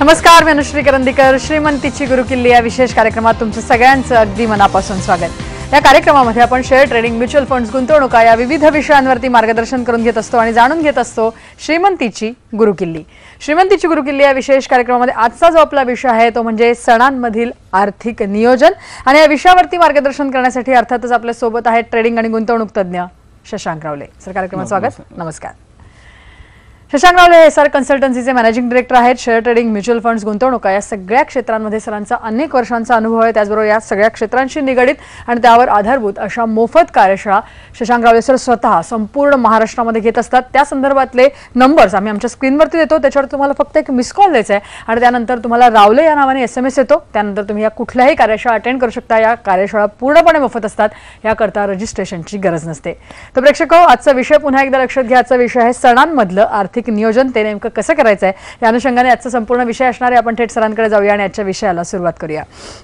नमस्कार, मी अनुश्री करंदीकर. श्रीमंतीची गुरुकिल्ली या विशेष कार्यक्रमात तुमचं सगळ्यांचं अगदी मनापासून स्वागत. या कार्यक्रमामध्ये आपण शेअर ट्रेडिंग, म्युच्युअल फंड्स, गुंतवणुका या विविध विषयांवरती मार्गदर्शन करून घेत असतो आणि जाणून घेत असतो श्रीमंतीची गुरुकिल्ली. श्रीमंतीची गुरुकिल्ली या विशेष कार्यक्रमामध्ये आजचा जो आपला विषय आहे तो म्हणजे सणांमधील आर्थिक नियोजन. आणि या विषयावरती मार्गदर्शन करण्यासाठी अर्थातच आपल्या सोबत आहेत ट्रेडिंग आणि गुंतवणूक तज्ञ शशांक रावले सर. कार्यक्रमात स्वागत. नमस्कार. शशांक रावले हे सर कन्सल्टन्सीचे मॅनेजिंग डायरेक्टर आहेत. शेअर ट्रेडिंग, म्युच्युअल फंड्स, गुंतवणुका या सगळ्या क्षेत्रांमध्ये सरांचा अनेक वर्षांचा अनुभव आहे. त्याचबरोबर या सगळ्या क्षेत्रांशी निगडित आणि त्यावर आधारभूत अशा मोफत कार्यशाळा शशांक रावले सर स्वतः संपूर्ण महाराष्ट्रामध्ये घेत असतात. त्या संदर्भातले नंबर्स आम्ही आमच्या स्क्रीनवरती देतो. त्याच्यावर तुम्हाला फक्त एक मिस कॉल द्यायचा आहे आणि त्यानंतर तुम्हाला रावले या नावाने SMS येतो. त्यानंतर तुम्ही या कुठल्याही कार्यशाळा अटेंड करू शकता. या कार्यशाळा पूर्णपणे मोफत असतात. याकरता रजिस्ट्रेशनची गरज नसते. तर प्रेक्षको, आजचा विषय पुन्हा एकदा लक्षात घ्या. आजचा विषय आहे सणांमधलं आर्थिक नियोजन. ते नेमकं कसं करायचं आहे या अनुषंगाने आजचा संपूर्ण विषय असणार आहे. आपण थेट सरांकडे जाऊया आणि आजच्या विषयाला सुरुवात करूया.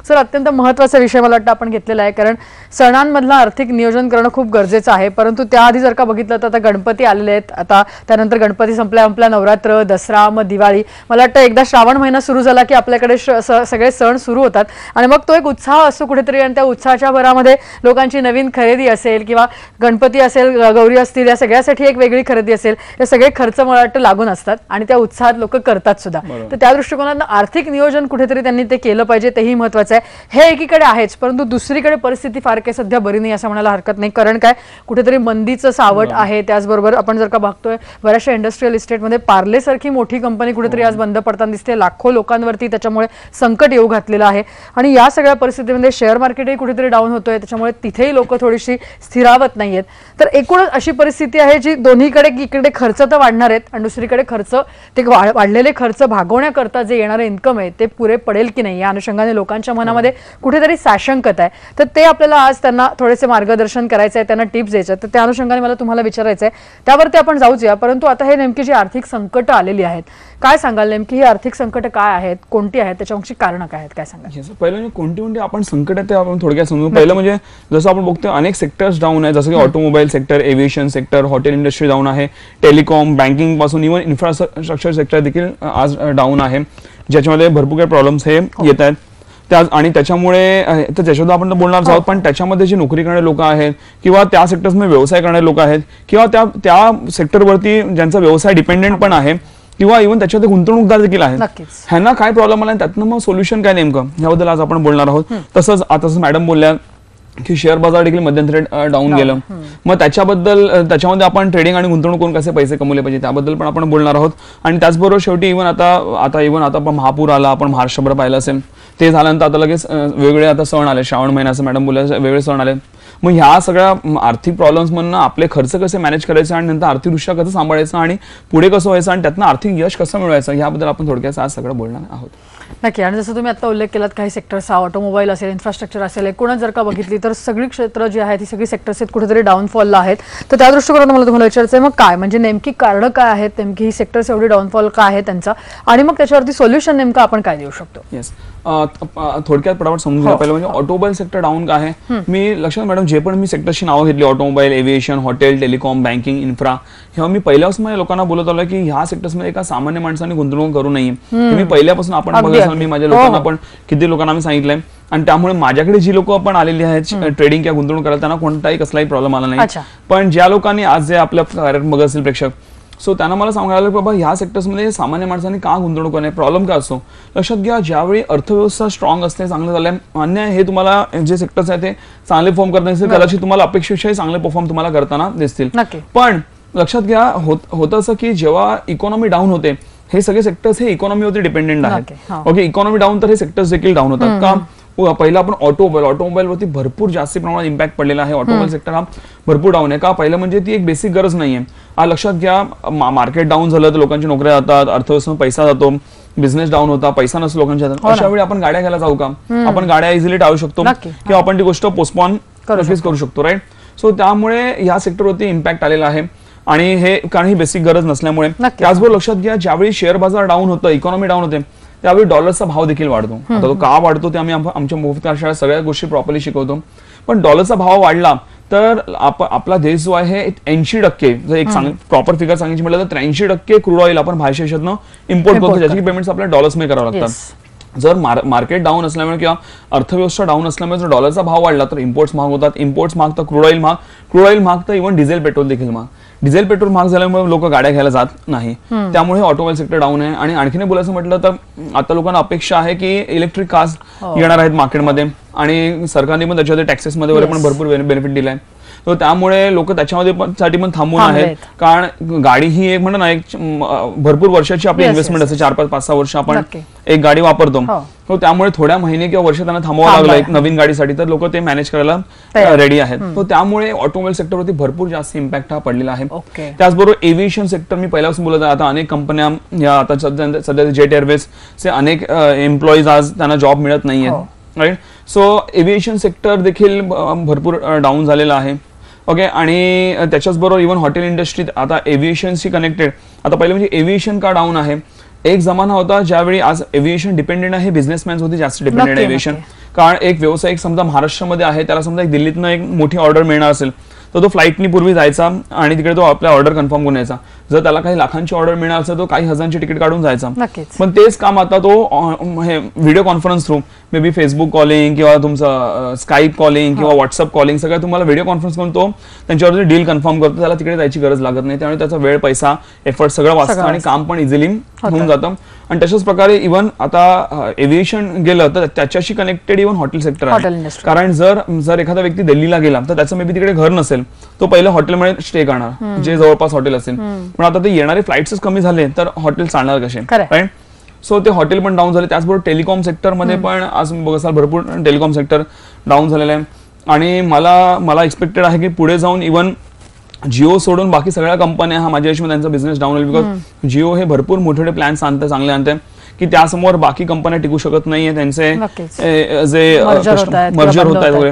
सर, अत्यंत महत्त्वाचा विषय मला वाटतं आपण घेतलेला आहे, कारण सणांमधलं आर्थिक नियोजन करणं खूप गरजेचं आहे. परंतु त्याआधी जर का बघितलं तर आता गणपती आलेले आहेत. आता त्यानंतर गणपती संपल्या नवरात्र, दसरा, मग दिवाळी. मला वाटतं एकदा श्रावण महिना सुरू झाला की आपल्याकडे सगळे सण सुरू होतात आणि मग तो एक उत्साह असतो कुठेतरी. आणि त्या उत्साहाच्या भरामध्ये लोकांची नवीन खरेदी असेल किंवा गणपती असेल, गौरी असतील, या सगळ्यासाठी एक वेगळी खरेदी असेल, हे सगळे खर्च मला वाटतं लागून असतात आणि त्या उत्साहात लोक करतात सुद्धा. तर त्या दृष्टिकोनातून आर्थिक नियोजन कुठेतरी त्यांनी ते केलं पाहिजे, तेही महत्त्वाचं आहे. हे एकीकडे आहेच, परंतु दुसरीकडे परिस्थिती फार काही सध्या बरी नाही असं म्हणायला हरकत नाही. कारण काय, कुठेतरी मंदीचं सावट आहे. त्याचबरोबर आपण जर का बघतोय बऱ्याचशा इंडस्ट्रियल इस्टेटमध्ये पार्ले सारखी मोठी कंपनी कुठेतरी आज बंद पडताना दिसते. लाखो लोकांवरती त्याच्यामुळे संकट येऊ घातलेलं आहे आणि या सगळ्या परिस्थितीमध्ये शेअर मार्केटही कुठेतरी डाऊन होतोय. त्याच्यामुळे तिथेही लोक थोडीशी स्थिरावत नाहीयेत. तर एकूणच अशी परिस्थिती आहे जी दोन्हीकडे, इकडे खर्च तर वाढणार आहेत आणि दुसरीकडे खर्च, ते वाढलेले खर्च भागवण्याकरता जे येणारे इन्कम आहे ते पुरे पडेल की नाही या अनुषंगाने लोकांच्या मनामध्ये कुठेतरी साशंकता आहे. तर ते आपल्याला आज त्यांना थोडेसे मार्गदर्शन करायचं आहे, त्यांना टिप्स द्यायच्या. तर त्या अनुषंगाने मला तुम्हाला विचारायचं आहे, त्यावरती आपण जाऊच या. परंतु आता हे नेमकी जी आर्थिक संकट आलेली आहेत, काय सांगाल नेमकी ही आर्थिक संकट काय आहेत, कोणती आहेत, त्याच्याची कारणं काय आहेत, काय सांगाल? पहिलं म्हणजे कोणती आपण संकट आहे ते आपण थोडक्यात समजू. पहिलं म्हणजे जसं आपण बघतोय अनेक सेक्टर्स डाऊन आहे, जसं की automobile sector, aviation sector, hotel industry down आहे, टेलिकॉम, बँकिंग पासून इव्हन इन्फ्रास्ट्रक्चर सेक्टर देखील आज डाऊन आहे, ज्याच्यामध्ये भरपूर काही प्रॉब्लेम्स हे येत आहेत. आणि त्याच्यामुळे त्याच्याबद्दल आपण बोलणार आहोत. पण त्याच्यामध्ये जे नोकरी करणारे लोक आहेत किंवा त्या सेक्टर्समध्ये व्यवसाय करणारे लोक आहेत किंवा त्या सेक्टरवरती ज्यांचा व्यवसाय डिपेंडेंट पण आहे किंवा इव्हन त्याच्यात गुंतवणूकदार देखील आहेत, ह्यांना काय प्रॉब्लेम आला, त्यातनं मग सोल्युशन काय नेमकं याबद्दल आज आपण बोलणार आहोत. तसंच आता मॅडम बोलल्या की शेअर बाजार देखील मध्यंतरी डाऊन गेलं, मग त्याच्यामध्ये आपण ट्रेडिंग आणि गुंतवणूक करून कसे पैसे कमवले पाहिजे त्याबद्दल पण आपण बोलणार आहोत. आणि त्याचबरोबर शेवटी इव्हन आता महापूर आला, आपण महाराष्ट्रभर पाहिलं असेल. ते झाल्यानंतर आता लगेच वेगळे आता सण आले, श्रावण महिन्याचं मॅडम बोलल्या वेगळे सण आले. मग ह्या सगळ्या आर्थिक प्रॉब्लेम्स मधनं आपले खर्च कसे मॅनेज करायचे आणि नंतर आर्थिकदृष्ट्या कसं सांभाळायचं आणि पुढे कसं व्हायचं आणि त्यातनं आर्थिक यश कसं मिळवायचं याबद्दल आपण थोडक्यात आज सगळं बोलणार आहोत. नक्की. आणि जसं तुम्ही आता उल्लेख केलात, काही सेक्टर्स, ऑटोमोबाईल असेल, इन्फ्रास्ट्रक्चर असेल, एकूणच जर का बघितली तर सगळी क्षेत्र जी आहेत ती सगळी सेक्टर्स आहेत कुठेतरी डाऊनफॉलला आहेत. तर त्या दृष्टिकोनातून मला तुम्हाला विचारायचं आहे, मग काय म्हणजे नेमकी कारणं काय आहेत, नेमकी ही सेक्टर्स एवढी डाऊनफॉल काय आहे त्यांचा, आणि मग त्याच्यावरती सोल्युशन नेमकं आपण काय देऊ शकतो? येस, थोडक्यात पटापट समजून घ्या. पहिलं म्हणजे ऑटोमोबाईल सेक्टर डाऊन काय आहे. मी लक्षात मॅडम जे पण मी सेक्टरची नावं घेतली, automobile, aviation, hotel, telecom, banking, infra, ह्या मी पहिल्यापासून माझ्या लोकांना बोलत आलो की ह्या सेक्टर्समध्ये एका सामान्य माणसाने गुंतवणूक करू नये. मी पहिल्यापासून आपण मी माझ्या लोकांना पण किती लोकांना मी सांगितलंय. आणि त्यामुळे माझ्याकडे जी लोक पण आलेली आहेत ट्रेडिंग किंवा गुंतवणूक करायला, त्यांना कोणताही कसलाही प्रॉब्लेम आला नाही. पण ज्या लोकांनी आज जे आपल्या कार्यक्रम बघत असेल प्रेक्षक, सो त्यांना मला सांगायला की बाबा ह्या सेक्टर्समध्ये सामान्य माणसांनी का गुंतवणूक करणे, प्रॉब्लेम काय असतो लक्षात घ्या. ज्यावेळी अर्थव्यवस्था स्ट्रॉंग असते, चांगलं झालंय, मान्य हे तुम्हाला जे सेक्टर्स आहेत ते चांगले परफॉर्म करताना दिसतील, कदाचित तुम्हाला अपेक्षेपेक्षाही चांगले परफॉर्म तुम्हाला करताना दिसतील. पण लक्षात घ्या होतं असं की जेव्हा इकॉनॉमी डाऊन होते, हे सगळे सेक्टर्स हे इकॉनॉमीवरती डिपेंडेंट आहेत. ओके, इकॉनॉमी डाऊन तर हे सेक्टर्स देखील डाऊन होतात का. पहिला आपण ऑटोमोबाईलवरती भरपूर जास्त प्रमाणात इम्पॅक्ट पडलेला आहे. ऑटोमोबाईल सेक्टर हा भरपूर डाऊन आहे का. पहिलं म्हणजे ती एक बेसिक गरज नाहीये. लक्षात घ्या, मार्केट डाऊन झालं तर लोकांची नोकऱ्या जातात, अर्थव्यवस्थेत पैसा जातो, बिझनेस डाऊन होता, पैसा नसतो लोकांच्या हातात. अशा वेळी आपण गाड्या घ्यायला जाऊ का, आपण गाड्या इझिली टाळू शकतो किंवा आपण ती गोष्ट पोस्टपोन करू शकतो, राईट. सो त्यामुळे या सेक्टरवरती इम्पॅक्ट आलेला आहे आणि हे कारण ही बेसिक गरज नसल्यामुळे. त्याचबरोबर लक्षात घ्या, ज्यावेळी शेअर बाजार डाऊन होतं, इकॉनॉमी डाऊन होते, त्यावेळी डॉलरचा भाव देखील वाढतो. आता तो का वाढतो ते आम्ही आमच्या मोफत कार्यशाळेत सगळ्या गोष्टी प्रॉपरली शिकवतो. पण डॉलरचा भाव वाढला तर आपला देश जो आहे 80%, जर एक प्रॉपर फिगर सांगायची म्हटलं तर 83% क्रूड ऑइल आपण बाहेरच्या देशातनं इम्पोर्ट करतो, ज्याची पेमेंट्स आपल्याला डॉलर्समध्ये करावं लागतात. जर मार्केट डाऊन असल्यामुळे किंवा अर्थव्यवस्था डाऊन असल्यामुळे जर डॉलरचा भाव वाढला तर इम्पोर्ट्स महाग होतात, इम्पोर्ट्स महाग तर क्रूड ऑइल महाग तर इव्हन डिझेल पेट्रोल देखील महाग. डिझेल पेट्रोल महाग झाल्यामुळे लोक गाड्या घ्यायला जात नाही, त्यामुळे ऑटोमोबाईल सेक्टर डाऊन आहे. आणि आणखीन बोलायचं म्हटलं तर आता लोकांना अपेक्षा आहे की इलेक्ट्रिक कार्स येणार आहेत मार्केटमध्ये आणि सरकारने पण त्याच्यामध्ये टॅक्सेसमध्ये वगैरे पण भरपूर बेनिफिट दिलाय. तर त्यामुळे लोक त्याच्यामध्ये साठी पण थांबून आहेत, कारण गाडी ही एक म्हणा ना एक भरपूर वर्षाची आपली इन्व्हेस्टमेंट असते, 4-5-6 वर्ष आपण एक गाडी वापरतो. तो त्यामुळे थोड्या महिने किंवा वर्ष त्यांना थांबावं लागलं एक नवीन गाडीसाठी, तर लोक ते मॅनेज करायला रेडी आहेत. तो त्यामुळे ऑटोमोबाईल सेक्टरवरती भरपूर जास्त इम्पॅक्ट हा पडलेला आहे. त्याचबरोबर एव्हिएशन सेक्टर मी पहिल्यापासून बोलत आहे, आता अनेक कंपन्या या आता सध्या जेट एअरवेजचे अनेक एम्प्लॉईज आज त्यांना जॉब मिळत नाहीये, राईट. सो एव्हिएशन सेक्टर देखील भरपूर डाऊन झालेला आहे. ओके. आणि त्याच्याच बरोबर इव्हन हॉटेल इंडस्ट्रीत आता एव्हिएशनशी कनेक्टेड, आता पहिलं म्हणजे एव्हिएशन का डाऊन आहे. एक जमाना होता ज्यावेळी, आज एव्हिएशन डिपेंडेंट आहे, बिझनेसमॅन्स होती जास्त डिपेंडेंट एव्हिएशन. कारण एक व्यावसायिक समजा महाराष्ट्रामध्ये आहे, त्याला समजा एक दिल्लीतनं एक मोठी ऑर्डर मिळणार असेल तर तो फ्लाईटनी पूर्वी जायचा आणि तिकडे तो आपल्या ऑर्डर कन्फर्म करून यायचा. जर त्याला काही लाखांची ऑर्डर मिळणार असेल तो काही हजारांची तिकीट काढून जायचा. पण तेच काम आता तो video conference through may be Facebook calling किंवा तुमचं स्काईप कॉलिंग किंवा व्हॉट्सअप कॉलिंग सगळं तुम्हाला व्हिडिओ कॉन्फरन्स करून तो त्यांच्यावरती डील कन्फर्म करतो. त्याला तिकडे जायची गरज लागत नाही, त्यामुळे त्याचा वेळ, पैसा, एफर्ट सगळं वाचतं आणि काम पण इझिली होऊन जातं. आणि तशाच प्रकारे इव्हन आता एव्हिएशन गेलं तर त्याच्याशी कनेक्टेड इव्हन हॉटेल सेक्टर आहे. कारण जर एखादा व्यक्ती दिल्लीला गेला तर त्याचं मे बी तिकडे घर नसेल, तो पहिलं हॉटेलमध्ये स्टे करणार जे जवळपास हॉटेल असेल. पण आता ते येणारे फ्लाईट्स कमी झाले तर हॉटेल चालणार कसे, राईट. सो ते हॉटेल पण डाऊन झाले. त्याचबरोबर टेलिकॉम सेक्टरमध्ये पण आज बघाल भरपूर टेलिकॉम सेक्टर डाऊन झालेलं आहे. आणि मला एक्सपेक्टेड आहे की पुढे जाऊन इव्हन जिओ सोडून बाकी सगळ्या कंपन्या हा माझ्या हिशोबाने त्यांचा बिझनेस डाऊन होईल. बिकॉज जिओ हे भरपूर मोठे प्लॅन्स आणते, चांगले आणते, की त्यासमोर बाकी कंपन्या टिकू शकत नाहीये, त्यांचे जे मर्जर होत आहेत वगैरे.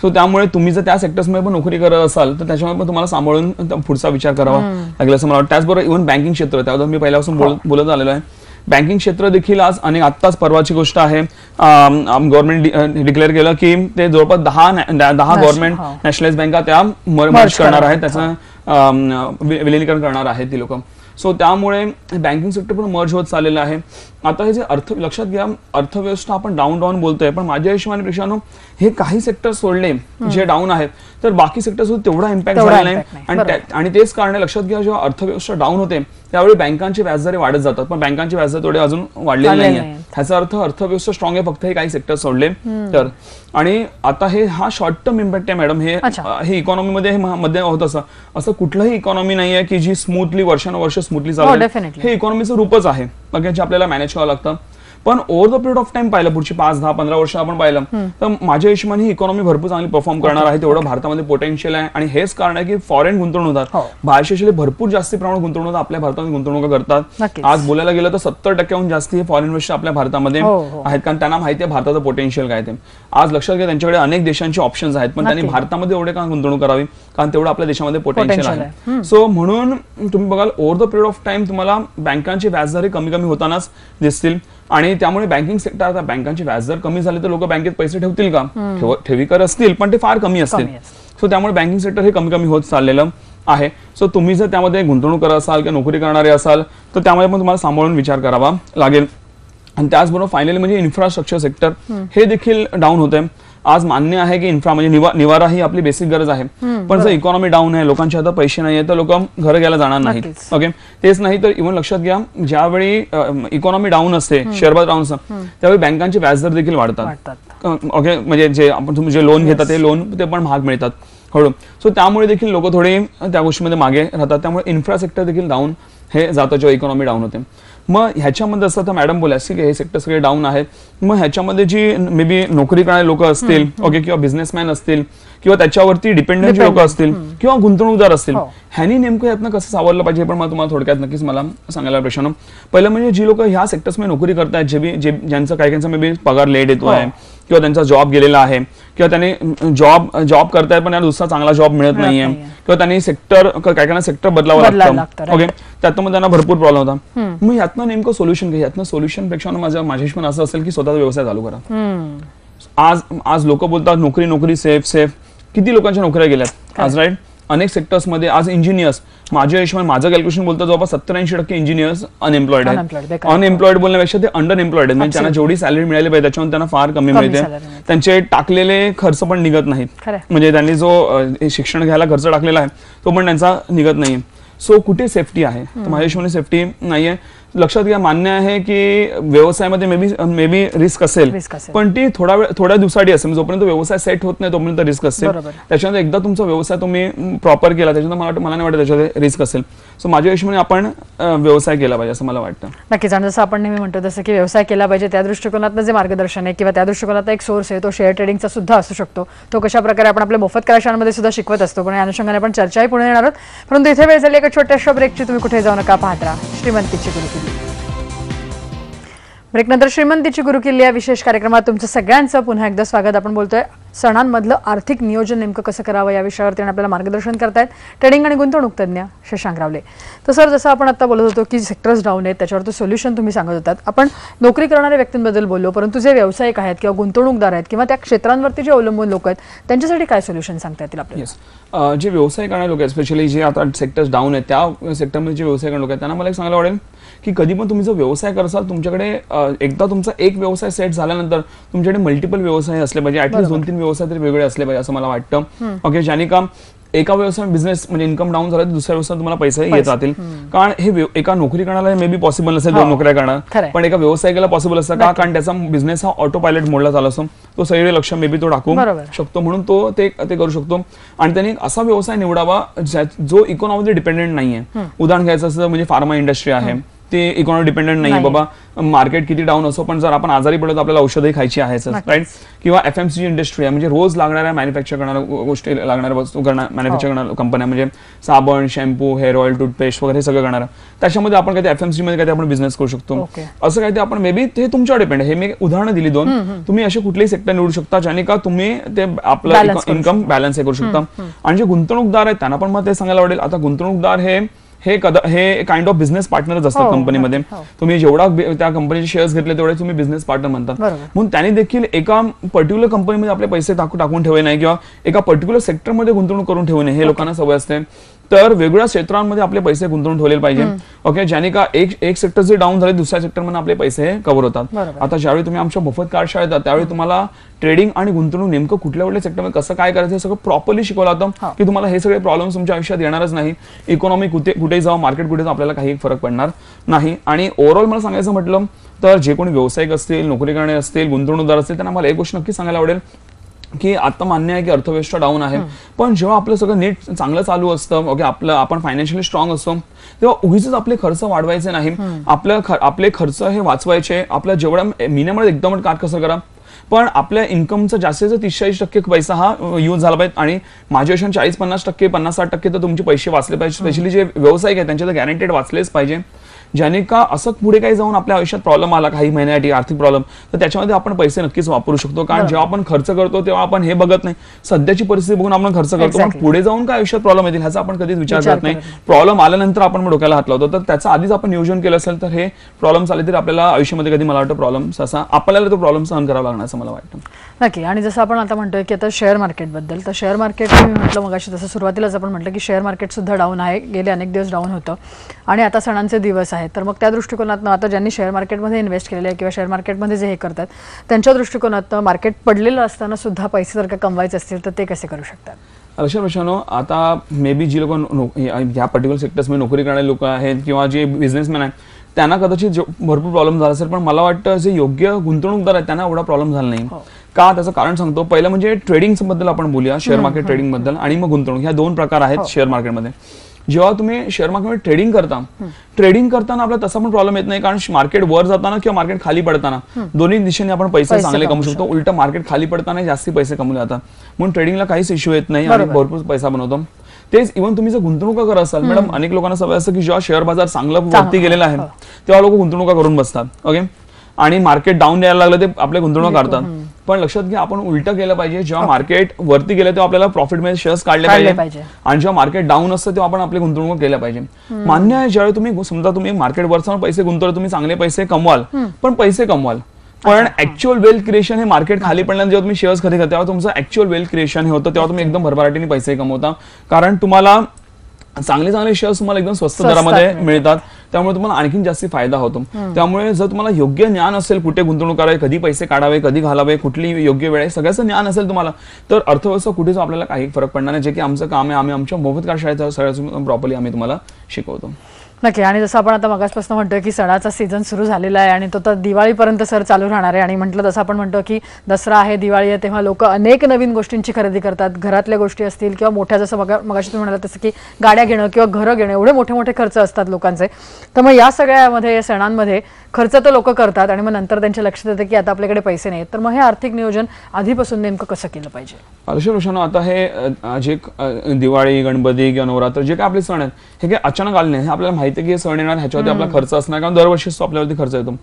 सो त्यामुळे तुम्ही जर त्या सेक्टर्समध्ये पण नोकरी करत असाल तर त्याच्यामुळे पण तुम्हाला सांभाळून पुढचा विचार करावा लागेल असं मला वाटतं. त्याचबरोबर इव्हन बँकिंग क्षेत्र, त्याबद्दल मी पहिल्यापासून बोलत आलेलो आहे. बँकिंग क्षेत्र देखील आज अनेक, आत्ताच परवाची गोष्ट आहे, गव्हर्नमेंट डिक्लेअर केलं की ते जवळपास 10 गव्हर्नमेंट नॅशनलाइज बँका त्या मर्ज करणार आहेत, त्याचं विलिनीकरण करणार आहेत ती लोक. सो त्यामुळे बँकिंग सेक्टर पण मर्ज होत चाललेलं आहे. आता हे जे लक्षात घ्या, अर्थव्यवस्था आपण डाऊन बोलतोय, पण माझ्या हिशोबाने पेक्षा हे काही सेक्टर सोडले जे डाऊन आहेत तर बाकी सेक्टर तेवढा इम्पॅक्ट झाला नाही. आणि तेच कारण लक्षात घ्या, जेव्हा अर्थव्यवस्था डाऊन होते त्यावेळी बँकांचे व्याजदर वाढत जातात, पण बँकांचे व्याजदर थोडे अजून वाढलेले नाहीये. ह्याचा अर्थ अर्थव्यवस्था स्ट्रॉंग आहे, फक्त हे काही सेक्टर सोडले तर. आणि आता हा शॉर्ट टर्म इम्पॅक्ट आहे मॅडम. हे इकॉनॉमीमध्ये मध्ये होत असं कुठलंही इकॉनॉमी नाहीये की जी स्मूथली वर्षानुवर्ष स्मूथली चालू. हे इकॉनॉमीचं रूपच आहे जे आपल्याला मॅनेज करावं लागतं. पण over the period of time पाहिलं, पुढची 5-10-15 वर्ष आपण पाहिलं तर माझ्या हिशोबाने ही इकॉनॉमी भरपूर चांगली परफॉर्म करणार आहे. तेवढं भारतामध्ये पोटेन्शियल आहे. आणि हेच कारण आहे की फॉरेन गुंतवणूकदार, बाहेरचे भरपूर जास्ती प्रमाणात गुंतवणूक आपल्या भारतामध्ये गुंतवणूक करतात. आज बोलायला गेलं तर 70%हून जास्ती फॉरेन इन्व्हेस्टर आपल्या भारतामध्ये आहेत, कारण त्यांना माहिती आहे भारताचं पोटेन्शियल काय ते. आज लक्षात घ्या, त्यांच्याकडे अनेक देशांचे ऑप्शन्स आहेत, पण त्यांनी भारतामध्ये एवढे का गुंतवणूक करावी, कारण तेवढं आपल्या देशामध्ये पोटेन्शियल आहे. सो म्हणून तुम्ही बघाल over the period of time तुम्हाला बँकांचे व्याजदर कमी कमी होतानाच दिसतील. आणि त्यामुळे बँकिंग सेक्टर, आता बँकांचे व्याजदर कमी झाले तर लोक बँकेत पैसे ठेवतील का, ठेवीकर असतील पण ते फार कमी असतील. सो त्यामुळे बँकिंग सेक्टर हे कमी कमी होत चाललेलं आहे. सो तुम्ही जर त्यामध्ये गुंतवणूक करत असाल किंवा नोकरी करणारे असाल तर त्यामध्ये पण तुम्हाला सांभाळून विचार करावा लागेल. आणि त्याचबरोबर फायनली म्हणजे इन्फ्रास्ट्रक्चर सेक्टर हे देखील डाऊन होते. आज मान्य आहे की इन्फ्रा म्हणजे निवारा ही आपली बेसिक गरज आहे, पण जर इकॉनॉमी डाऊन आहे, लोकांच्या हातात पैसे नाही तर लोक घर घ्यायला जाणार नाहीत. ओके. तेच नाही तर इव्हन लक्षात घ्या, ज्यावेळी इकॉनॉमी डाऊन असते, शेअर बाजार डाऊन असतं, त्यावेळी बँकांचे व्याजदर देखील वाढतात. ओके. म्हणजे जे आपण तुम्ही जे लोन घेतात ते लोन ते पण महाग मिळतात हळू. सो त्यामुळे देखील लोक थोडे त्या गोष्टीमध्ये मागे राहतात. त्यामुळे इन्फ्रा सेक्टर देखील डाऊन हे जातं जेव्हा इकॉनॉमी डाऊन होते. मग ह्याच्यामध्ये असं तर मॅडम बोलायचं की हे सेक्टर सगळे डाऊन आहेत. मग ह्याच्यामध्ये जी मे बी नोकरी करणारे लोक असतील, ओके, किंवा बिझनेसमॅन असतील किंवा त्याच्यावरती डिपेंडंट लोक असतील किंवा गुंतवणूकदार असतील, ह्यांनी नेमकं यातनं कसं सावरलं पाहिजे पण मला तुम्हाला थोडक्यात नक्कीच मला सांगायला प्रश्न. पहिलं म्हणजे जी लोक ह्या सेक्टर्समध्ये नोकरी करतायत, ज्यांचं काही मे बी पगार लेट येतो आहे किंवा त्यांचा जॉब गेलेला आहे किंवा त्यांनी जॉब करतायत पण दुसरा चांगला जॉब मिळत नाहीये किंवा त्यांनी सेक्टर बदलावं लागतं. ओके. त्यातनं मग त्यांना भरपूर प्रॉब्लेम होता. मग यातनं नेमकं सोल्युशन घ्या. यातनं सोल्युशन पेक्षा माझ्याशी पण असं असेल की स्वतःचा व्यवसाय चालू करा. आज लोक बोलतात नोकरी सेफ. किती लोकांच्या नोकऱ्या गेल्यात, आज राईट अनेक सेक्टर्समध्ये आज इंजिनियर्स माझ्या हिशोबाने माझं कॅल्क्युलेशन बोलतं जवळपास 70-80% इंजिनियर्स अनएम्प्लॉइड आहेत. अनएम्प्लॉइड बोलण्यापेक्षा ते अंडर एम्प्लॉइड आहेत, म्हणजे त्यांना जेवढी सॅलरी मिळाली पाहिजे त्याच्यावर त्यांना फार कमी मिळते. त्यांचे टाकलेले खर्च पण निघत नाहीत, म्हणजे त्यांनी जो शिक्षण घ्यायला खर्च टाकलेला आहे तो पण त्यांचा निघत नाही. सो कुठे सेफ्टी आहे? तर माझ्या हिशोबाने सेफ्टी नाहीये. लक्षात घ्या, मान्य आहे की व्यवसायामध्ये मे बी रिस्क असेल, पण ती थोड्या दिवसासाठी असेल. जोपर्यंत व्यवसाय सेट होत नाही तोपर्यंत रिस्क असेल. त्याच्यानंतर एकदा तुमचा व्यवसाय तुम्ही प्रॉपर केला त्याच्यानंतर मला नाही वाटत त्याच्यात रिस्क असेल. सो माझ्या हिशोबाने आपण व्यवसाय केला पाहिजे असं मला वाटतं. नक्कीच. आणि जसं आपण नेहमी म्हणतो तसं की व्यवसाय केला पाहिजे त्या दृष्टिकोनातनं जे मार्गदर्शन आहे किंवा त्या दृष्टिकोनातनं एक सोर्स आहे तो शेअर ट्रेडिंगचा सुद्धा असू शकतो. तो कशा प्रकारे आपण आपल्या मोफत कलाशांमध्ये सुद्धा शिकवत असतो. पण या अनुषंगाने आपण चर्चाही पुढे येणार आहोत. परंतु इथे वेळ झाली एका छोट्याशा ब्रेकची. तुम्ही कुठे जाऊ नका, पाहत राहा श्रीमंतीची गुरुकिल्ली. ब्रेकनंतर श्रीमंतीची गुरुकिल्ली या विशेष कार्यक्रमात तुमचं सगळ्यांचं पुन्हा एकदा स्वागत. आपण बोलतोय सणांमधलं आर्थिक नियोजन नेमकं कसं करावं या विषयावरती आपल्याला मार्गदर्शन करतायत ट्रेडिंग आणि गुंतवणूक तज्ञ शशांक रावले. तर सर, जसं आपण आता बोलत होतो की सेक्टर्स डाऊन आहेत त्याच्यावर सोल्युशन तुम्ही सांगत होतात. आपण नोकरी करणाऱ्या व्यक्तींबद्दल बोललो, परंतु जे व्यावसायिक आहेत किंवा गुंतवणूकदार आहेत किंवा त्या क्षेत्रांवरती जे अवलंबून लोक आहेत त्यांच्यासाठी काय सोल्युशन सांगता येतील आपल्याला? जे व्यवसाय करणारे लोक आहेत, स्पेशली जे आता सेक्टर्स डाऊन आहेत त्या सेक्टरमध्ये जे व्यवसाय करणारे लोक आहेत त्यांना मला एक सांगायला आवडेल की कधी पण तुम्ही जो व्यवसाय करसाल तुमच्याकडे एकदा तुमचा एक व्यवसाय सेट झाल्यानंतर तुमच्याकडे मल्टिपल व्यवसाय असले पाहिजे. ऍटलीस्ट 2-3 व्यवसाय तरी वेगळे असले पाहिजे असं मला वाटतं. ओके, ज्याने का एका व्यवसाय बिझनेस म्हणजे इन्कम डाऊन झाला तर दुसऱ्या व्यवसायात तुम्हाला पैसे येत राहतील. कारण हे एका नोकरी करण्याला मे बी पॉसिबल नसेल 2 नोकऱ्या करणं, पण एका व्यवसायाला पॉसिबल असतं का? कारण त्याचा बिझनेस हा ऑटो पायलट मोडला झाला असतो. तो सगळे लक्ष मे बी तो टाकू शकतो, म्हणून तो ते करू शकतो. आणि त्याने असा व्यवसाय निवडावा जो इकॉनॉमीवर डिपेंडेंट नाहीये. उदाहरण घ्यायचं असं म्हणजे फार्मा इंडस्ट्री आहे, ते इकॉनॉमी डिपेंडंट नाही. बाबा मार्केट किती डाऊन असो पण जर आपण आजारी पडलो तर आपल्याला औषधही खायची आहेच, राईट? किंवा FMCG इंडस्ट्री आहे, म्हणजे रोज लागणाऱ्या मॅन्युफॅक्चर करणाऱ्या गोष्टी लागणाऱ्या वस्तू मॅन्युफॅक्चर करणाऱ्या कंपन्या, म्हणजे साबण, शॅम्पू, हेअर ऑइल, टूथपेस्ट वगैरे सगळं करणारं. त्याच्यामध्ये आपण काही FMCG मध्ये काही आपण बिझनेस करू शकतो. असं काही ते आपण मे बी ते तुमच्यावर डिपेंड आहे. हे मी उदाहरणं दिली 2. तुम्ही असे कुठलेही सेक्टर निवडू शकता ज्याने का तुम्ही ते आपलं इन्कम बॅलन्स करू शकता. आणि जे गुंतवणूकदार आहेत त्यांना पण मग ते सांगायला आवडेल. आता गुंतवणूकदार हे काइंड ऑफ बिझनेस पार्टनरच असतात कंपनीमध्ये. तुम्ही जेवढा त्या कंपनीचे शेअर्स घेतले तेवढे तुम्ही बिझनेस पार्टनर म्हणतात. म्हणून त्यांनी देखील एका पर्टिक्युलर कंपनीमध्ये आपले पैसे टाकून ठेवू नये किंवा एका पर्टिक्युलर सेक्टरमध्ये गुंतवणूक करून ठेवू नये. हे लोकांना सवय असते. तर वेगवेगळ्या क्षेत्रांमध्ये आपले पैसे गुंतवून ठेवले पाहिजे. ओके, ज्याने का एक सेक्टर जे डाऊन झाले दुसऱ्या सेक्टरमध्ये आपले पैसे कव्हर होतात. आता ज्यावेळी तुम्ही आमच्या मोफत कार्यशाळेत येतात त्यावेळी तुम्हाला ट्रेडिंग आणि गुंतवणूक नेमकं कुठल्या सेक्टरमध्ये कसं काय करायचं हे सगळं प्रॉपरली शिकवलं जातं की तुम्हाला हे सगळे प्रॉब्लेम्स तुमच्या आयुष्यात येणारच नाही. इकॉनॉमी कुठे जाऊ, मार्केट कुठे जाऊ, आपल्याला काही फरक पडणार नाही. आणि ओव्हरऑल मला सांगायचं म्हटलं तर जे कोणी व्यावसायिक असतील, नोकरी करणारे असतील, गुंतवणूकदार असतील त्यांना मला एक गोष्ट नक्की सांगायला आवडेल की आता मान्य आहे की अर्थव्यवस्था डाऊन आहे, पण जेव्हा आपलं सगळं नीट चांगलं चालू असतं, ओके, आपण फायनान्शियली स्ट्रॉंग असतो, तेव्हा उगीच आपले खर्च वाढवायचे नाही. आपले खर्च हे वाचवायचे. आपल्या जेवढ्या महिन्यामध्ये एकदम काटकसर करा, पण आपल्या इन्कमचा जास्तीत जास्त 30-40% पैसा हा यूज झाला पाहिजे. आणि माझ्या हिशोबाने 40-50%, 50-60% तर तुमचे पैसे वाचले पाहिजे. स्पेशली जे व्यावसायिक आहेत त्यांचे तर गॅरंटेड वाचलेच पाहिजे. ज्याने का असं पुढे काही जाऊन आपल्या आयुष्यात प्रॉब्लेम आला काही महिन्यासाठी आर्थिक प्रॉब्लेम, तर त्याच्यामध्ये आपण पैसे नक्कीच वापरू शकतो. कारण जेव्हा आपण खर्च करतो तेव्हा आपण हे बघत नाही सध्याची परिस्थिती बघून आपण खर्च करतो, पण पुढे जाऊन काय आयुष्यात प्रॉब्लेम येतील ह्याचा आपण कधीच विचार करत नाही. प्रॉब्लेम आल्यानंतर आपण डोक्याला हात लावतो. तर त्याचा आधीच आपण नियोजन केलं असेल तर हे प्रॉब्लेम्स आले तरी आपल्याला आयुष्यामध्ये कधी मला वाटतं प्रॉब्लेम्स असा आपल्याला तो प्रॉब्लेम सहन करावा लागणार असं मला वाटतं. नक्की. आणि जसं आपण आता म्हणतोय की आता शेअर मार्केटबद्दल, तर शेअर मार्केट मी म्हटलं मगाशी तसं सुरुवातीलाच आपण म्हटलं की शेअर मार्केट सुद्धा डाऊन आहे, गेले अनेक दिवस डाऊन होतं आणि आता सणांचे दिवस आहेत. तर मग त्या दृष्टिकोनातनं आता ज्यांनी शेअर मार्केटमध्ये इन्व्हेस्ट केलेले आहे किंवा शेअर मार्केटमध्ये जे हे करतात त्यांच्या दृष्टिकोनातनं मार्केट पडलेलं असताना सुद्धा पैसे जर का कमवायचे असतील तर ते कसे करू शकतात? अशा प्रश्न आता मे बी जी लोक या पर्टिक्युलर सेक्टर्समध्ये नोकरी करणारे लोक आहेत किंवा जे बिझनेसमॅन आहेत त्यांना कदाचित भरपूर प्रॉब्लेम झाला असेल, पण मला वाटतं जे योग्य गुंतवणूकदार आहेत त्यांना एवढा प्रॉब्लेम झाला नाही. का? त्याचं कारण सांगतो. पहिलं म्हणजे ट्रेडिंग बद्दल आपण बोलूया, शेअर मार्केट ट्रेडिंग बद्दल, आणि मग गुंतवणूक. ह्या 2 प्रकार आहेत शेअर मार्केटमध्ये. जेव्हा तुम्ही शेअर मार्केटमध्ये ट्रेडिंग करताना आपल्याला तसा पण प्रॉब्लेम येत नाही, कारण मार्केट वर जाताना किंवा मार्केट खाली पडताना दोन्ही दिशेने आपण पैसे चांगले कमवू शकतो. उलट मार्केट खाली पडताना जास्ती पैसे कमवले जातात, म्हणून ट्रेडिंगला काहीच इश्यू येत नाही आणि भरपूर पैसा बनवतो. तेच इव्हन तुम्ही जर गुंतवणुका करत असाल, मॅडम अनेक लोकांना सवय असतं की जेव्हा शेअर बाजार चांगलं वरती गेलेला आहे तेव्हा लोक गुंतवणुका करून बसतात, ओके, आणि मार्केट डाऊन यायला लागलं ते आपल्या गुंतवणूक करतात. पण लक्षात घ्या आपण उलटं केलं पाहिजे. जेव्हा मार्केट वरती गेलं तेव्हा आपल्याला प्रॉफिट मध्ये शेअर्स काढले पाहिजे, आणि जेव्हा मार्केट डाऊन असतं तेव्हा आपण आपली गुंतवणूक केल्या पाहिजे. मान्य आहे ज्यावेळी तुम्ही समजा तुम्ही मार्केट वरचा पैसे गुंतवले, तुम्ही चांगले पैसे कमवाल, पण पैसे कमवाल पण ऍक्च्युअल वेल्थ क्रिएशन हे मार्केट खाली पडल्यानंतर जेव्हा तुम्ही शेअर्स खरेदी करता तेव्हा तुमचं ऍक्च्युअल वेल्थ क्रिएशन हे होतं, तेव्हा तुम्ही एकदम भरभराटीने पैसे कमवता, कारण तुम्हाला चांगले चांगले शेअर्स तुम्हाला एकदम स्वस्त दरामध्ये मिळतात, त्यामुळे तुम्हाला आणखीन जास्त फायदा होतो. त्यामुळे जर तुम्हाला योग्य ज्ञान असेल, कुठे गुंतवणूक करावे, कधी पैसे काढावे, कधी घालावे, कुठली योग्य वेळ आहे, सगळ्याचं ज्ञान असेल तुम्हाला, तर अर्थव्यवस्था कुठेच आपल्याला काही फरक पडणार नाही, जे की आमचं काम आहे. आम्ही आमच्या मोफत कार्यशाळेत सगळ्यात प्रॉपरली आम्ही तुम्हाला शिकवतो. नक्की. आणि जसं आपण आता मगाचपासून म्हणतोय की सणाचा सीझन सुरू झालेला आहे आणि तो तर दिवाळीपर्यंत सर चालू राहणार आहे. आणि म्हटलं जसं आपण म्हणतो की दसरा आहे, दिवाळी आहे, तेव्हा लोक अनेक नवीन गोष्टींची खरेदी करतात. घरातल्या गोष्टी असतील किंवा मोठ्या, जसं मगाशी तुम्ही म्हणाला तसं की गाड्या घेणं किंवा घरं घेणं, एवढे मोठे मोठे खर्च असतात लोकांचे. तर मग या सगळ्यामध्ये सणांमध्ये खर्च तर लोक करतात आणि मग नंतर त्यांच्या लक्षात येतं की आता आपल्याकडे पैसे नाहीत. तर मग हे आर्थिक नियोजन आधीपासून नेमकं कसं केलं पाहिजे? आता हे जे दिवाळी, गणपती किंवा नवरात्र जे काय आपले सण आहेत, हे काही अचानक आले नाही. आपल्याला माहिती आहे की हे सण येणार, ह्याच्यावरती आपला खर्च असणार, कारण दरवर्षीच तो आपल्यावरती खर्च येतो.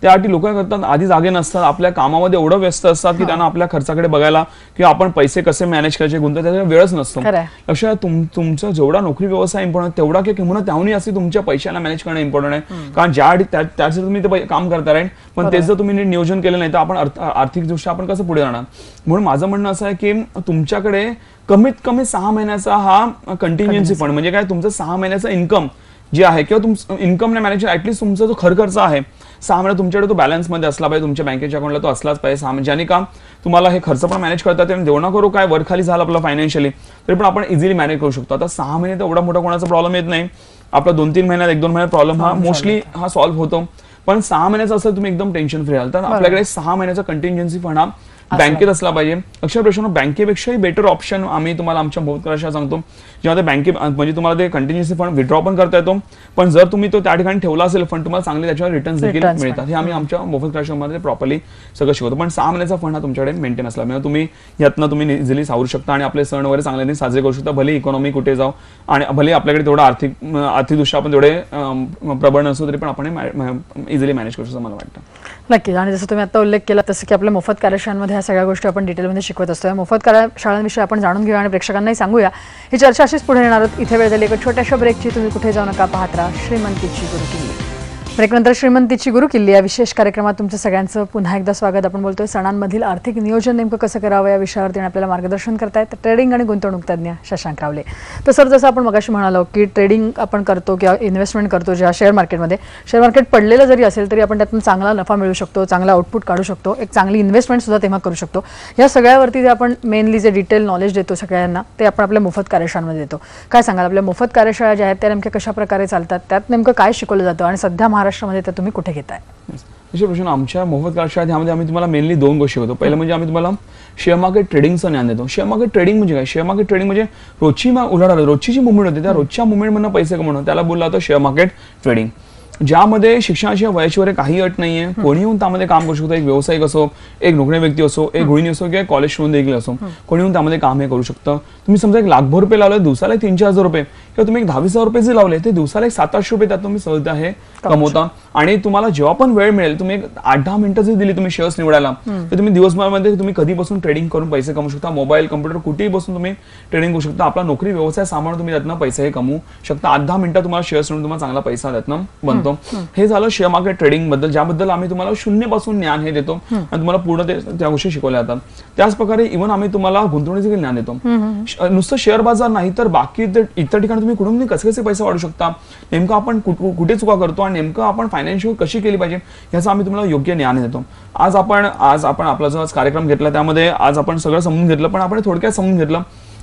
त्यासाठी लोक करतात, आधी जागे नसतात, आपल्या कामामध्ये एवढं व्यस्त असतात की त्यांना आपल्या खर्चाकडे बघायला किंवा आपण पैसे कसे मॅनेज करायचे, गुंतवायचे, त्याचा वेळच नसतो. लक्षात, तुमचा जेवढा नोकरी व्यवसाय इम्पॉर्टंट तेवढा किंवा त्याहूनही असते तुमच्या पैशाला मॅनेज करणं इम्पॉर्टंट आहे. कारण त्यासाठी तुम्ही ते काम करता राईट, पण तेच जर तुम्ही नियोजन केलं नाही तर आपण आर्थिकदृष्ट्या आपण कसं पुढे जाणार. म्हणून माझं म्हणणं असं आहे की तुमच्याकडे कमीत कमी 6 महिन्याचा हा कंटिन्जन्सी फंड, म्हणजे काय, तुमचं 6 महिन्याचा इन्कम जे आहे किंवा तुमचं इन्कम नाही मॅनेज, ऍटलीस्ट तुमचा जो खर्च आहे 6 महिने तुमच्याकडे तो बॅलन्स मध्ये असला पाहिजे, तुमच्या बँकेच्या अकाउंटला तो असलाच पाहिजे 6 महिने, ज्याने का तुम्हाला हे खर्च पण मॅनेज करता येईल. देऊ ना करू काय वर खाली झालं आपलं फायनान्शियली तरी पण आपण इझिली मॅनेज करू शकतो. आता 6 महिने तर एवढा मोठा कोणाचा प्रॉब्लेम येत नाही. आपला 2-3 महिन्यात 1-2 महिन्यात प्रॉब्लेम हा मोस्टली हा सॉल्व्ह होतो. पण 6 महिन्याचा असेल तुम्ही एकदम टेन्शन फ्री आहात तर आपल्याकडे 6 महिन्याचा कंटिन्जन्सी फंड हा बँकेत असला पाहिजे. लक्षात प्रश्न, बँकेपेक्षाही बेटर ऑप्शन आम्ही तुम्हाला आमच्या मोफत कार्यशाळा सांगतो, जेव्हा बँके म्हणजे तुम्हाला ते कंटिन्युअसी फंड विड्रॉ पण करता येतो, पण जर तुम्ही तो त्या ठिकाणी ठेवला असेल फंड तुम्हाला चांगले त्याच्यावर रिटर्न्स देखील मिळतात. हे आम्ही आमच्या मोफत कार्यशाळेमध्ये प्रॉपरली सगळं शिकवतो. पण 6 महिन्याचा फंड हा तुमच्याकडे मेंटेन असला म्हणजे तुम्ही यातनं तुम्ही इझिली सावरू शकता आणि आपले सण वगैरे चांगल्याने साजरे करू शकता. भले इकॉनॉमी कुठे जाऊ आणि भले आपल्याकडे तेवढा आर्थिकदृष्ट्या आपण तेवढे प्रबळ नसतो तरी पण आपण इझिली मॅनेज करू शकतो मला वाटतं. नक्कीच. आणि जसं तुम्ही आता उल्लेख केला तसं की आपल्या मोफत कार्यशाळांमध्ये ह्या सगळ्या गोष्टी आपण डिटेलमध्ये शिकवत असतो. मोफत कार्यशाळांविषयी आपण जाणून घेऊया आणि प्रेक्षकांनाही सांगूया. ही चर्चा अशीच पुढे येणार आहोत. इथे वेळ झाली एका छोट्याशा ब्रेकची. तुम्ही कुठे जाऊ नका, पाहत राहा श्रीमंतीची गुरुकिल्ली. ब्रेकनंतर श्रीमंतीची गुरुकिल्ली या विशेष कार्यक्रमात तुमचं सगळ्यांचं पुन्हा एकदा स्वागत. आपण बोलतोय सणांमधील आर्थिक नियोजन नेमकं कसं करावं या विषयावरती आपल्याला मार्गदर्शन करतायत ट्रेडिंग आणि गुंतवणूक तज्ञ शशांक रावले. तर सर, जसं आपण मगाशी म्हणालो की ट्रेडिंग आपण करतो किंवा इन्व्हेस्टमेंट करतो ज्या शेअर मार्केटमध्ये, शेअर मार्केट पडलेलं जरी असेल तरी आपण त्यातून चांगला नफा मिळू शकतो, चांगला आउटपुट काढू शकतो, एक चांगली इन्व्हेस्टमेंट सुद्धा तेव्हा करू शकतो. या सगळ्यावरती जे आपण मेनली जे डिटेल नॉलेज देतो सगळ्यांना ते आपण आपल्या मोफत कार्यशाळांमध्ये देतो. काय सांगाल, आपल्या मोफत कार्यशाळा ज्या आहेत त्या नेमक्या कशा प्रकारे चालतात, त्यात नेमकं काय शिकवलं जातं आणि सध्या महाराष्ट्रामध्ये तर तुम्ही कुठे घेताय? प्रश्न, आमच्या मोफत कार्यशाळेत ह्यामध्ये आम्ही तुम्हाला मेनली 2 गोष्टी शिकवतो. पहिलं म्हणजे आम्ही तुम्हाला शेअर मार्केट ट्रेडिंगचं ज्ञान देतो. शेअर मार्केट ट्रेडिंग म्हणजे काय? शेअर मार्केट ट्रेडिंग म्हणजे रोजची जी मुवमेंट होते त्या रोजच्या मुवमेंटमधून पैसे कमवणं, त्याला बोलला जातं शेअर मार्केट ट्रेडिंग, ज्यामध्ये शिक्षणाच्या वयाची वगैरे काही अट नाहीये. कोणी येऊन त्यामध्ये काम करू शकतो. एक व्यावसायिक असो, एक नोकरी व्यक्ती असो, एक गृहिणी असो किंवा कॉलेज स्टुडंट देखील असो, कोणी येऊन त्यामध्ये काम हे करू शकतं. तुम्ही समजा 1 लाखभर रुपये लावले, दिवसाला 3-4 रुपये किंवा तुम्ही 10-20 रुपये जे लावले ते दिवसाला 700-800 रुपये त्यात तुम्ही सहज हे कमवता. आणि तुम्हाला जेव्हा पण वेळ मिळेल, तुम्ही 8-10 मिनिटं जरी दिली तुम्ही शेअर्स निवडायला, तर तुम्ही दिवसभरामध्ये तुम्ही कधी बसून ट्रेडिंग करून पैसे कमवू शकता. मोबाईल, कम्प्युटर कुठेही बसून तुम्ही ट्रेडिंग करू शकता. आपला नोकरी व्यवसाय सांभाळून तुम्ही त्यातनं पैसे कमवू शकता. 8-10 मिनिटं तुम्हाला शेअर्स निवडून तुम्हाला चांगला पैसा त्यातनं बनतो. हे झालं शेअर मार्केट ट्रेडिंग बद्दल, ज्याबद्दल आम्ही तुम्हाला 0 पासून ज्ञान हे देतो आणि तुम्हाला पूर्ण त्या गोष्टी शिकवल्या जातात. त्याच प्रकारे इव्हन आम्ही तुम्हाला गुंतवणुकीचे ज्ञान देतो. नुसतं शेअर बाजार नाही तर बाकी इतर ठिकाणी तुम्ही कुठून कसे कसे पैसे वाढू शकता, नेमकं आपण कुठे चुका करतो आणि नेमकं आपण फायनान्शियल कशी केली पाहिजे याचं आम्ही तुम्हाला योग्य ज्ञान देतो. आज आपण आपला जो कार्यक्रम घेतला त्यामध्ये आज आपण सगळं समजून घेतलं, पण आपण थोडक्यात समजून घेतलं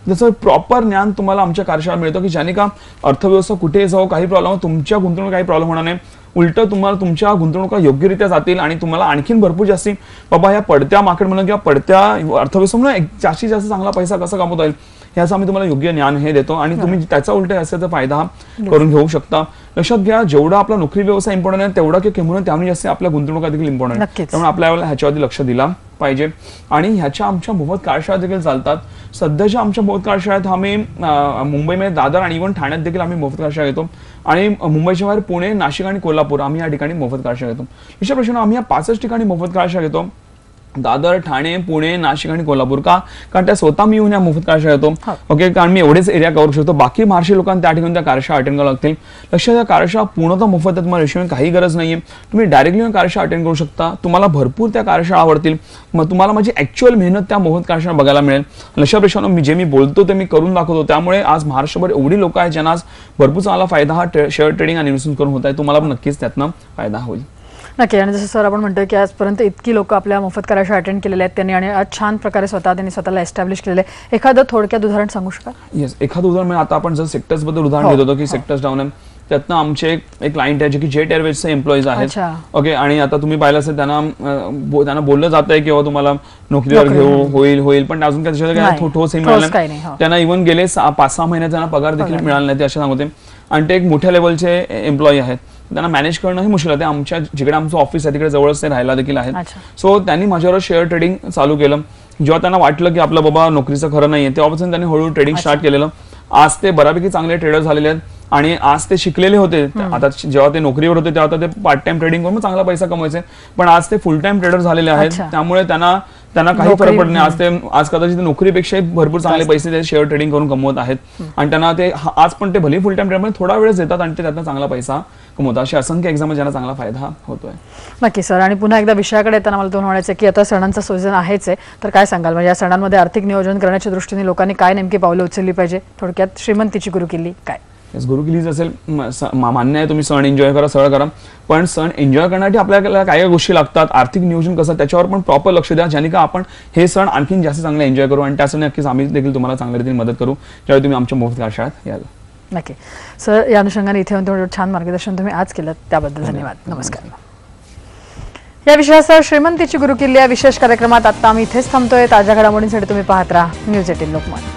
जसं प्रॉपर ज्ञान तुम्हाला आमच्या कार्यशाळेत मिळतं की ज्याने का अर्थव्यवस्था कुठे जाऊ, काही प्रॉब्लेम, तुमच्या गुंतवणूक काही प्रॉब्लेम होणार नाही. उलट तुम्हाला तुमच्या गुंतवणुका योग्यरित्या जातील आणि तुम्हाला आणखीन भरपूर जास्ती बाबा या पडत्या मार्केटमधून किंवा पडत्या अर्थव्यवस्थेमधून जास्तीत जास्त चांगला पैसा कसा कमवता येईल याचं आम्ही तुम्हाला योग्य ज्ञान हे देतो आणि तुम्ही त्याचा उलट याचा फायदा करून घेऊ शकता. लक्षात घ्या, जेवढा आपला नोकरी व्यवसाय इम्पॉर्टंट आहे तेवढा किंवा त्यामुळे जास्त आपल्या गुंतवणुका देखील इम्पॉर्टंट आहे. त्यामुळे आपल्याला ह्याच्यावरती लक्ष दिला पाहिजे. आणि ह्याच्या आमच्या मोफत कार्यशाळा देखील चालतात. सध्याच्या आमच्या मोफत कार्यशाळेत आम्ही मुंबईमध्ये दादर आणि इव्हन ठाण्यात देखील आम्ही मोफत कार्यशाळा घेतो आणि मुंबईच्या बाहेर पुणे, नाशिक आणि कोल्हापूर आम्ही या ठिकाणी मोफत कार्यशाळा घेतो. विषय प्रश्न, आम्ही या 5 ठिकाणी मोफत कार्यशाळा घेतो. दादर, ठाणे, पुणे, नाशिक आणि कोल्हापूर का? कारण त्या स्वतः मी येऊन या मोफत कार्यशाळा येतो. ओके, कारण मी एवढेच एरिया कव्हर करू शकतो. बाकी महाराष्ट्रीय लोकांना त्या ठिकाणी त्या कार्यशाळा अटेंड करावं लागतील. लक्षात घ्या, कार्यशाळा पूर्णतः मोफत आहे. तुम्हाला रेशो काही गरज नाहीये. तुम्ही डायरेक्टली येऊन कार्यशाळा अटेंड करू शकता. तुम्हाला भरपूर त्या कार्यशाळा आवडतील. मग तुम्हाला माझी ऍक्च्युअल मेहनत त्या मोफत कार्यशाळा बघायला मिळेल. लक्षात रेशो मी बोलतो ते मी करून दाखवतो. त्यामुळे आज महाराष्ट्रभर एवढी लोक आहेत ज्यांना आज भरपूर चांगला फायदा हा शेअर ट्रेडिंग आणि इन्व्हेस्टमेंट करून होत आहे. तुम्हाला पण नक्कीच त्यातनं फायदा होईल. नक्की. आणि जसं सर आपण म्हणतोय की आजपर्यंत इतकी लोक आपल्या मोफत कार्यशाळा अटेंड केलेल्या आहेत त्यांनी आणि आज छान प्रकारे त्यांनी स्वतःला एस्टॅब्लिश केलेले. एखादं थोडक्यात उदाहरण सांगू शकाल? येस, एखादं उदाहरण म्हणजे आता आपण जर सेक्टर्स बद्दल उदाहरण घेत होतो की सेक्टर्स डाऊन आहे, त्यातनं आमचे एक क्लायंट आहे जे की जेट एअरवेजचे एम्प्लॉईज आहेत. ओके, आणि आता तुम्ही पाहिलं असेल त्यांना बोललं जात आहे की तुम्हाला नोकरीवर घेऊ होईल पण अजून काय ठोस मिळालं नाही. त्यांना इव्हन गेले 5-6 महिन्यात त्यांना पगार देखील मिळाला नाही ते असे सांगते. आणि ते एक मोठ्या लेवलचे एम्प्लॉई आहेत. त्यांना मॅनेज करणं हे मुश्किल आहे. आमच्या जिकडे आमचं ऑफिस आहे तिकडे जवळच ते राहायला देखील आहेत. सो त्यांनी माझ्यावर शेअर ट्रेडिंग चालू केलं. जेव्हा त्यांना वाटलं की आपलं बाबा नोकरीचं खरं नाहीये तेव्हापासून त्यांनी हळूहळू ट्रेडिंग स्टार्ट केलेलं. आज ते बऱ्यापैकी चांगले ट्रेडर झालेले आहेत आणि आज ते शिकलेले होते. आता जेव्हा ते नोकरीवर होते तेव्हा ते पार्ट टाइम ट्रेडिंग करून चांगला पैसा कमवायचे, पण आज ते फुल टाइम ट्रेडर झालेले आहेत. त्यामुळे त्यांना काही फरक पडत नाही. आज कदाचित नोकरीपेक्षा भरपूर चांगले पैसे ते शेअर ट्रेडिंग करून कमवत आहेत. आणि त्यांना ते आज पण ते भले फुल टाइम ट्रेडर थोडा वेळच देतात आणि ते त्यातनं चांगला पैसा कमवतात. असे असंख्य एक्झाम ज्यांना चांगला फायदा होतोय. नक्की सर. आणि पुन्हा एकदा विषयाकडे येताना मला तुम्हाला म्हणायचं की आता सणांचा सीझन आहेच आहे, तर काय सांगाल म्हणजे या सणांमध्ये आर्थिक नियोजन करण्याच्या दृष्टीने लोकांनी काय नेमकी पावलं उचलली पाहिजे? थोडक्यात श्रीमंतीची गुरुकिल्ली काय? गुरुकिल्लीच असेल. मान्य आहे, तुम्ही सण एन्जॉय करा, सगळं करा, पण सण एन्जॉय करण्यासाठी आपल्याला काय गोष्टी लागतात, आर्थिक नियोजन कसं, त्याच्यावर पण प्रॉपर लक्ष द्या, ज्याने का आपण हे सण आणखीन जास्त चांगले एन्जॉय करू. आणि त्यासाठी नक्कीच आम्ही देखील तुम्हाला चांगल्या रीतीने मदत करू ज्यावेळी तुम्ही आमच्या मोफत कार्यशाळेत याल. नक्की सर. या अनुषंगाने इथे येऊन छान मार्गदर्शन तुम्ही आज केलं त्याबद्दल धन्यवाद. नमस्कार. या विषयासह श्रीमंतीची गुरुकिल्ली या विशेष कार्यक्रमात आता आम्ही इथेच थांबतोय. ताज्या घडामोडींसाठी तुम्ही पाहत राहा न्यूज 18 लोकमत.